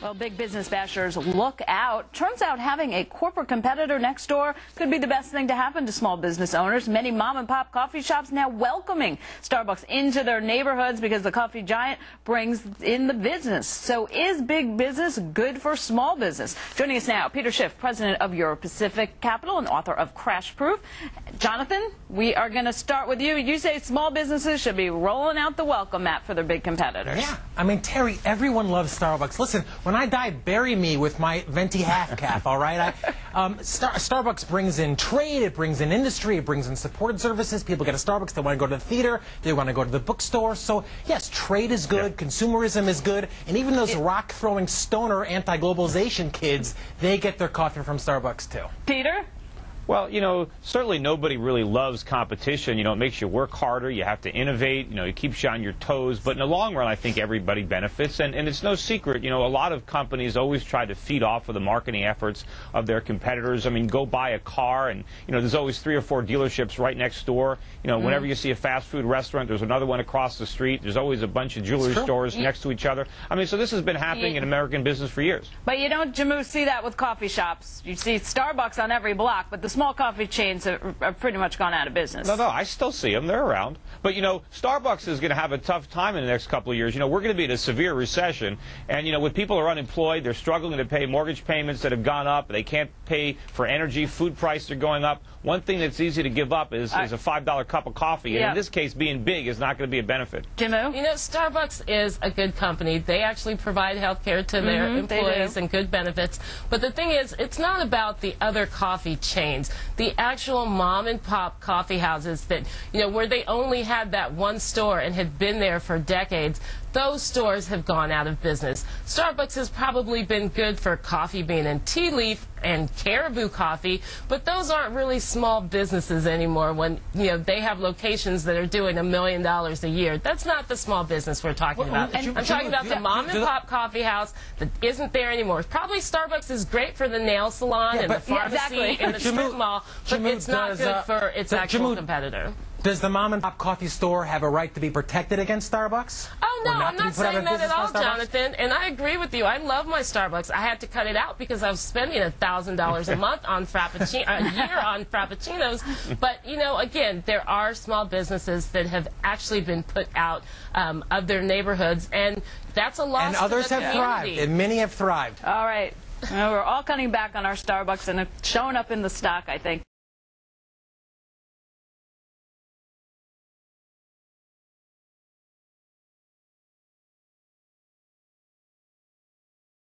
Well, big business bashers, look out. Turns out having a corporate competitor next door could be the best thing to happen to small business owners. Many mom-and-pop coffee shops now welcoming Starbucks into their neighborhoods because the coffee giant brings in the business. So is big business good for small business? Joining us now, Peter Schiff, president of Euro Pacific Capital and author of Crash Proof. Jonathan, we are going to start with you. You say small businesses should be rolling out the welcome mat for their big competitors. Yeah, I mean, Terry, everyone loves Starbucks. Listen, when I die, bury me with my venti half cap, all right? Starbucks brings in trade, it brings in industry, it brings in support services. People get a Starbucks, they want to go to the theater, they want to go to the bookstore. So, yes, trade is good, consumerism is good, and even those rock-throwing stoner anti-globalization kids, they get their coffee from Starbucks, too. Peter? Well, you know, certainly nobody really loves competition. You know, it makes you work harder. You have to innovate. You know, it keeps you on your toes. But in the long run, I think everybody benefits. And it's no secret, you know, a lot of companies always try to feed off of the marketing efforts of their competitors. I mean, go buy a car and, you know, there's always 3 or 4 dealerships right next door. You know, whenever you see a fast food restaurant, there's another one across the street. There's always a bunch of jewelry stores next to each other. I mean, so this has been happening in American business for years. But you don't, Jamu, see that with coffee shops. You see Starbucks on every block, but the small coffee chains are pretty much gone out of business. No, I still see them. They're around. But, you know, Starbucks is going to have a tough time in the next couple of years. You know, we're going to be in a severe recession. And, you know, when people are unemployed, they're struggling to pay mortgage payments that have gone up. They can't pay for energy. Food prices are going up. One thing that's easy to give up is a $5 cup of coffee. And in this case, being big is not going to be a benefit. Jamu? You know, Starbucks is a good company. They actually provide health care to their employees and good benefits. But the thing is, it's not about the other coffee chains. The actual mom-and-pop coffee houses that, you know, where they only had that one store and had been there for decades, those stores have gone out of business. Starbucks has probably been good for Coffee Bean and Tea Leaf and Caribou Coffee, but those aren't really small businesses anymore when, you know, they have locations that are doing $1 million a year. That's not the small business we're talking about. I'm talking about the mom-and-pop coffee house that isn't there anymore. Probably Starbucks is great for the nail salon and the pharmacy and the strip mall, but it's not good for its actual competitor. Does the mom-and-pop coffee store have a right to be protected against Starbucks? Oh, no, I'm not saying that at all, Jonathan. And I agree with you. I love my Starbucks. I had to cut it out because I was spending $1,000 a month on a year on Frappuccinos. But, you know, again, there are small businesses that have actually been put out of their neighborhoods, and that's a loss to the community. And others have thrived, and many have thrived. All right. We're all cutting back on our Starbucks, and it's showing up in the stock, I think.